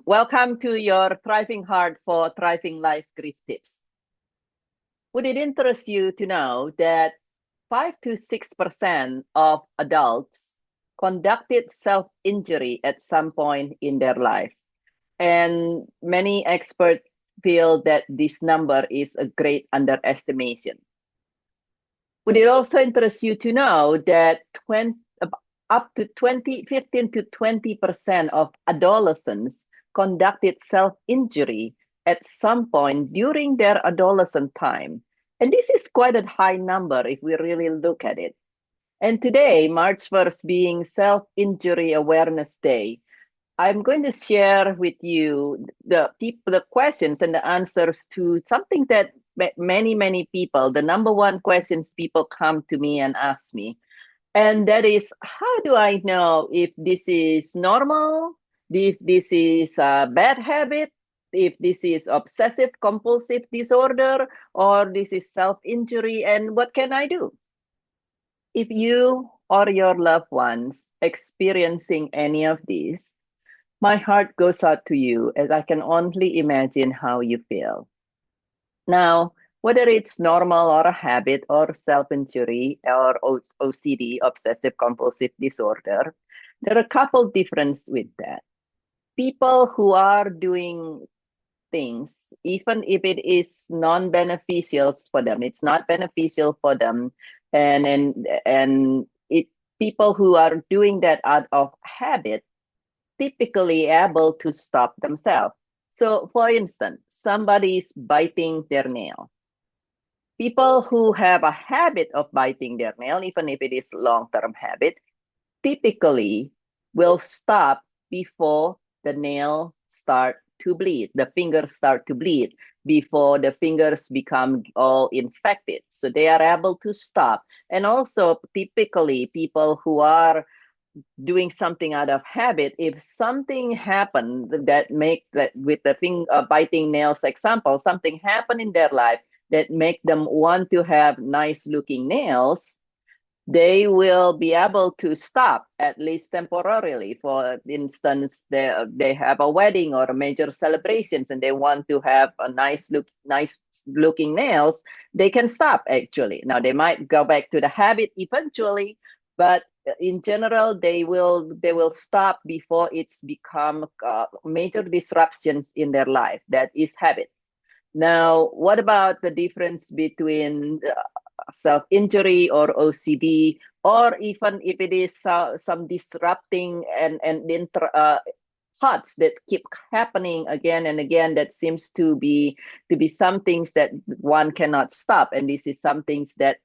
Welcome to your Thriving Heart for Thriving Life Grief Tips. Would it interest you to know that 5 to 6% of adults conducted self-injury at some point in their life? And many experts feel that this number is a great underestimation. Would it also interest you to know that up to 15 to 20% of adolescents conducted self-injury at some point during their adolescent time? And this is quite a high number if we really look at it. And today, March 1st being Self-Injury Awareness Day, I'm going to share with you the questions and the answers to something that many people, the number one questions people come to me and ask me. And that is, how do I know if this is normal, if this is a bad habit, if this is obsessive compulsive disorder, or this is self-injury, and what can I do? If you or your loved ones experiencing any of these, my heart goes out to you as I can only imagine how you feel. Now, whether it's normal or a habit or self-injury or OCD, obsessive compulsive disorder, there are a couple differences with that. People who are doing things, even if it is non-beneficial for them, it's not beneficial for them, and it people who are doing that out of habit typically able to stop themselves. So, for instance, somebody is biting their nail. People who have a habit of biting their nail, even if it is long-term habit, typically will stop before the nail start to bleed, the fingers start to bleed, before the fingers become all infected. So they are able to stop. And also, typically, people who are doing something out of habit, if something happened that make that with the biting nails example, something happened in their life that make them want to have nice looking nails, they will be able to stop at least temporarily. For instance, they have a wedding or a major celebrations and they want to have a nice looking nails, they can stop actually. Now they might go back to the habit eventually, but in general they will stop before it's become major disruptions in their life. That is habit. Now, what about the difference between self-injury or OCD, or even if it is some disrupting and thoughts that keep happening again and again, that seems to be some things that one cannot stop, and this is some things that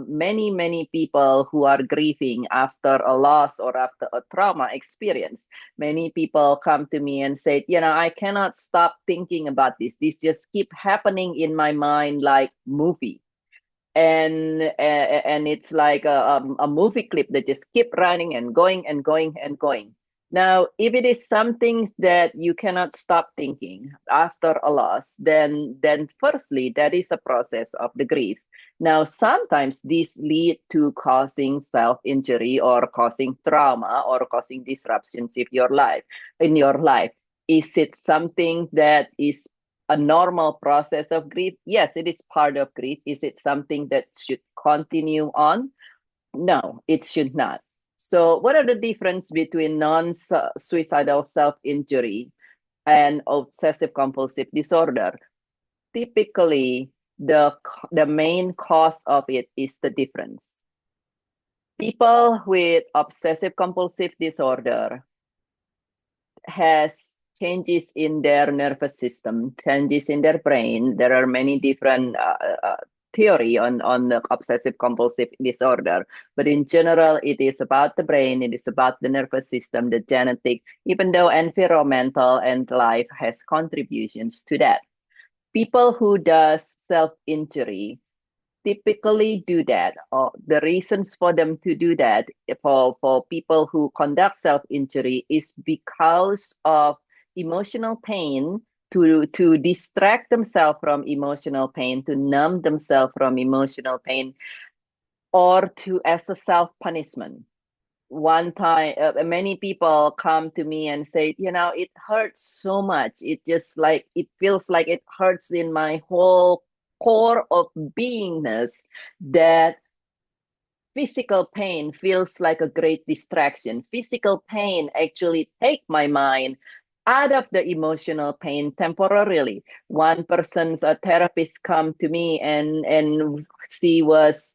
many people who are grieving after a loss or after a trauma experience. Many people come to me and say, I cannot stop thinking about this. This just keep happening in my mind like movie. And it's like a movie clip that just keep running and going and going and going. Now, if it is something that you cannot stop thinking after a loss, then firstly, that is a process of the grief. Now, sometimes this lead to causing self-injury or causing trauma or causing disruptions in your life. Is it something that is a normal process of grief? Yes, it is part of grief. Is it something that should continue on? No, it should not. So, what are the difference between non-suicidal self-injury and obsessive compulsive disorder? Typically, the main cause of it is the difference. People with obsessive compulsive disorder has changes in their nervous system, changes in their brain. There are many different theory on the obsessive compulsive disorder, but in general, it is about the brain, it is about the nervous system, the genetic, even though environmental and life has contributions to that. People who does self-injury typically do that, or the reasons for them to do that, for people who conduct self-injury, is because of emotional pain, to distract themselves from emotional pain, to numb themselves from emotional pain, or to as a self-punishment. one time, many people come to me and say, it hurts so much. It just like, it feels like it hurts in my whole core of beingness, that physical pain feels like a great distraction. Physical pain actually take my mind out of the emotional pain temporarily. One person's a therapist come to me, and she was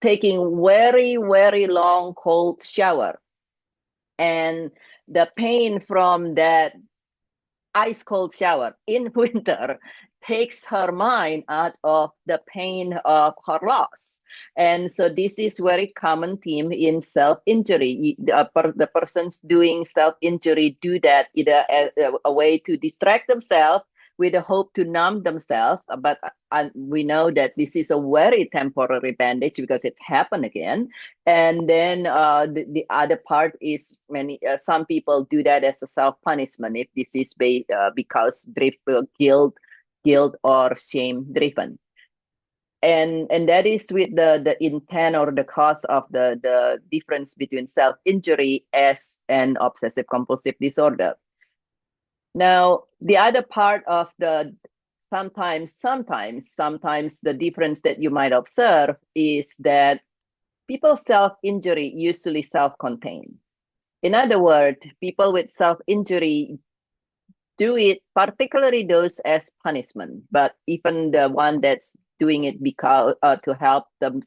taking very long cold shower, and the pain from that ice cold shower in winter takes her mind out of the pain of her loss. And so this is very common theme in self-injury. The persons doing self-injury do that either as a way to distract themselves with a hope to numb themselves, but we know that this is a very temporary bandage because it's happened again. And then the other part is some people do that as a self-punishment if this is because guilt or shame driven. And that is with the intent or the cause of the difference between self-injury as an obsessive compulsive disorder. Now, the other part of the sometimes the difference that you might observe is that people's self-injury usually self-contained. In other words, people with self-injury do it, particularly those as punishment, but even the one that's doing it because to help them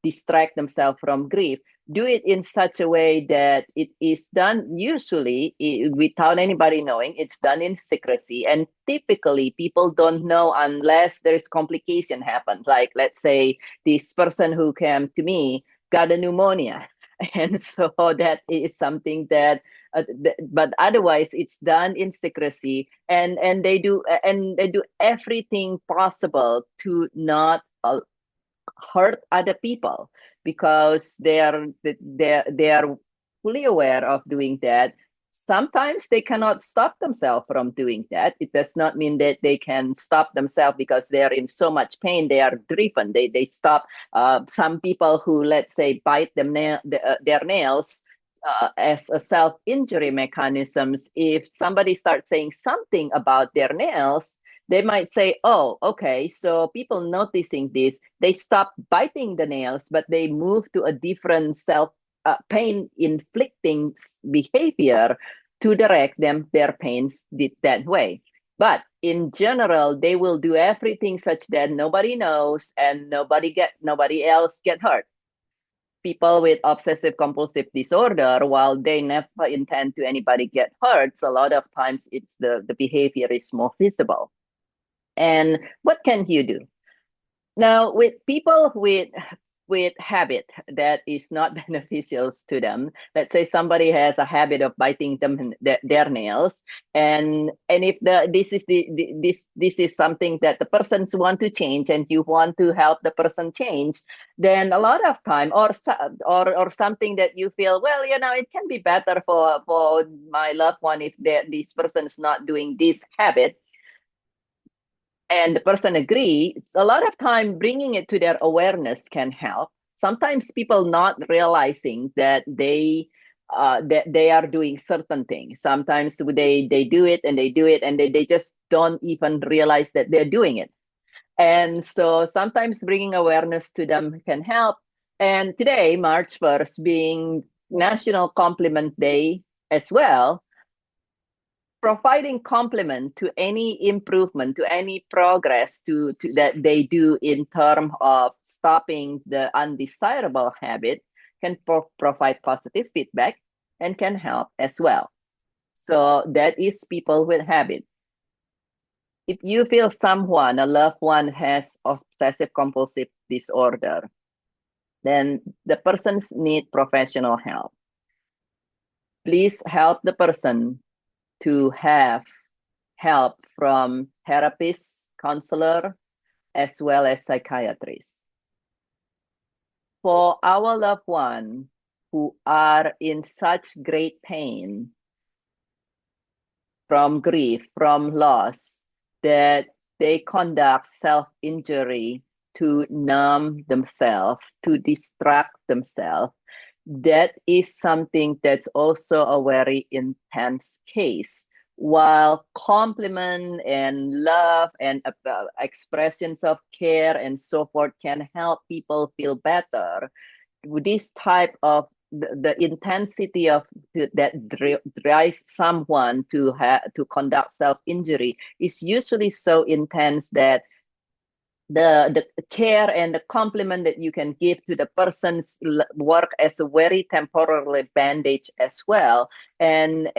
distract themselves from grief, do it in such a way that it is done usually without anybody knowing. It's done in secrecy, and typically people don't know unless there is complication happen. Like, let's say this person who came to me got a pneumonia, and so that is something that but otherwise it's done in secrecy, and they do everything possible to not hurt other people because they are fully aware of doing that. Sometimes they cannot stop themselves from doing that. It does not mean that they can stop themselves because they are in so much pain. They are driven. They stop. Some people who, let's say, bite their nails as a self-injury mechanisms. If somebody starts saying something about their nails, they might say, oh, okay, so people noticing this, they stop biting the nails, but they move to a different pain inflicting behavior to direct their pains that way. But in general, they will do everything such that nobody knows and nobody else get hurt. People with obsessive compulsive disorder, while they never intend to anybody get hurt, a lot of times it's the behavior is more visible. And what can you do? Now, with people with habit that is not beneficial to them, let's say somebody has a habit of biting their nails, and if this is something that the persons want to change, and you want to help the person change, then a lot of time, or something that you feel, well, it can be better for my loved one if this person is not doing this habit, and the person agrees, a lot of time bringing it to their awareness can help. Sometimes people not realizing that they are doing certain things. Sometimes they do it and they do it and they just don't even realize that they're doing it. And so sometimes bringing awareness to them can help. And today, March 1st, being National Compliment Day as well, providing compliment to any improvement, to any progress to that they do in terms of stopping the undesirable habit can provide positive feedback and can help as well. So that is people with habit. If you feel someone, a loved one, has obsessive compulsive disorder, then the persons need professional help. Please help the person to have help from therapists, counselor, as well as psychiatrists. For our loved ones who are in such great pain from grief, from loss, that they conduct self-injury to numb themselves, to distract themselves, that is something that's also a very intense case. While compliment and love and expressions of care and so forth can help people feel better, this type of the intensity of that drive someone to conduct self-injury is usually so intense that the care and the compliment that you can give to the person's work as a very temporary bandage as well. And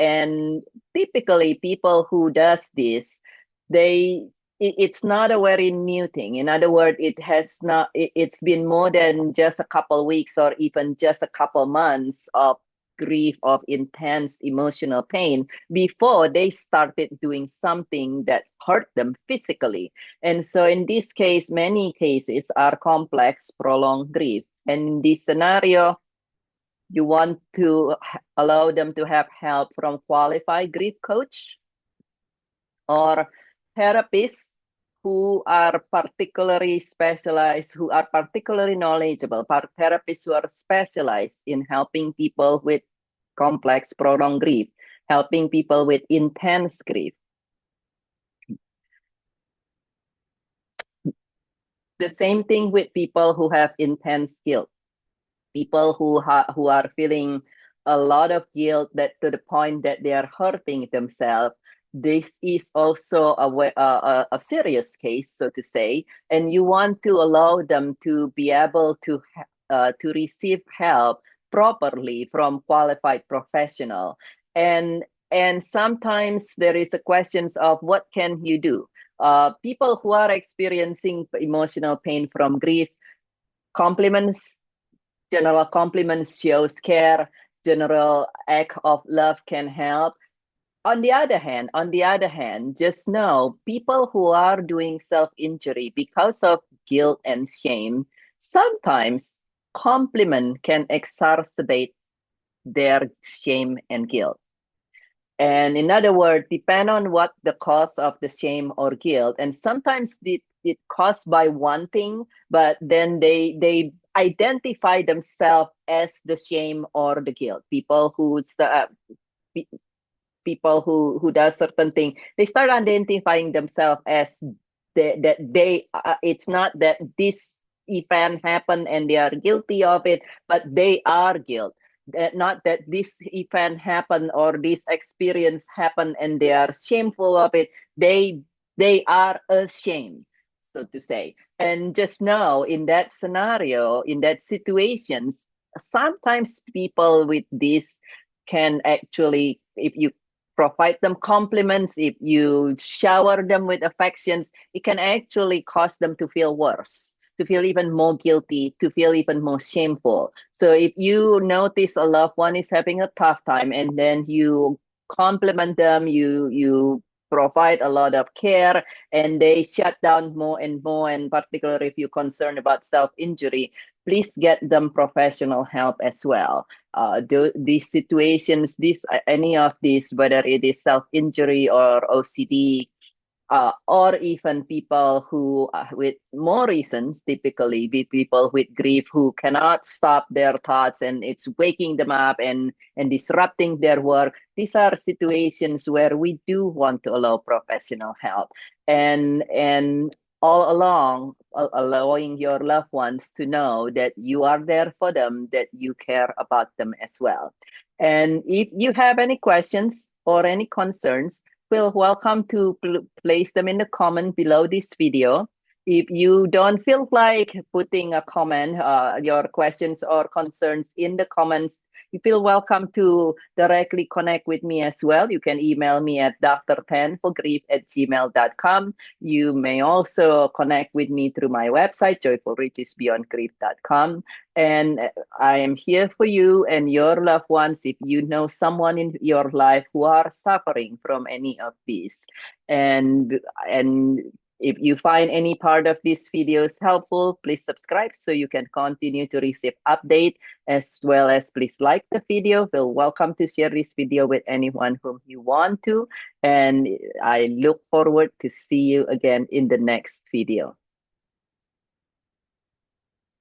typically people who does this, they it's not a very new thing. In other words, it's been more than just a couple weeks or even just a couple months of grief, of intense emotional pain before they started doing something that hurt them physically. And so in this case, many cases are complex, prolonged grief. And in this scenario, you want to allow them to have help from qualified grief coach or therapists who are particularly specialized, who are particularly knowledgeable, therapists who are specialized in helping people with complex, prolonged grief, helping people with intense grief. The same thing with people who have intense guilt, people who are feeling a lot of guilt that to the point that they are hurting themselves. This is also a serious case, so to say, and you want to allow them to be able to receive help properly from qualified professional. And sometimes there is a questions of what can you do. People who are experiencing emotional pain from grief, compliments, general compliments shows care, general act of love can help. On the other hand, just know people who are doing self-injury because of guilt and shame, sometimes compliment can exacerbate their shame and guilt. And in other words, depend on what the cause of the shame or guilt. And sometimes it caused by one thing, but then they identify themselves as the shame or the guilt. People who does certain thing, they start identifying themselves as that they it's not that this event happened and they are guilty of it, but they are guilt. That not that this event happened or this experience happened and they are shameful of it. They are ashamed, so to say. And just know in that scenario, in that situations, sometimes people with this can actually, if you provide them compliments, if you shower them with affections, it can actually cause them to feel worse, to feel even more guilty, to feel even more shameful. So if you notice a loved one is having a tough time and then you compliment them, you provide a lot of care and they shut down more and more, and particularly if you're concerned about self-injury, please get them professional help as well. These situations, any of these, whether it is self-injury or OCD, or even people who, with more reasons, typically with people with grief who cannot stop their thoughts and it's waking them up and disrupting their work. These are situations where we do want to allow professional help, and all along allowing your loved ones to know that you are there for them, that you care about them as well. And if you have any questions or any concerns, feel welcome to place them in the comment below this video. If you don't feel like putting a comment, your questions or concerns in the comments, you feel welcome to directly connect with me as well. You can email me at drtanforgrief@gmail.com. You may also connect with me through my website, joyfulrichesbeyondgrief.com. And I am here for you and your loved ones if you know someone in your life who are suffering from any of these. And if you find any part of these videos helpful, please subscribe so you can continue to receive update, as well as please like the video. Feel welcome to share this video with anyone whom you want to. And I look forward to see you again in the next video.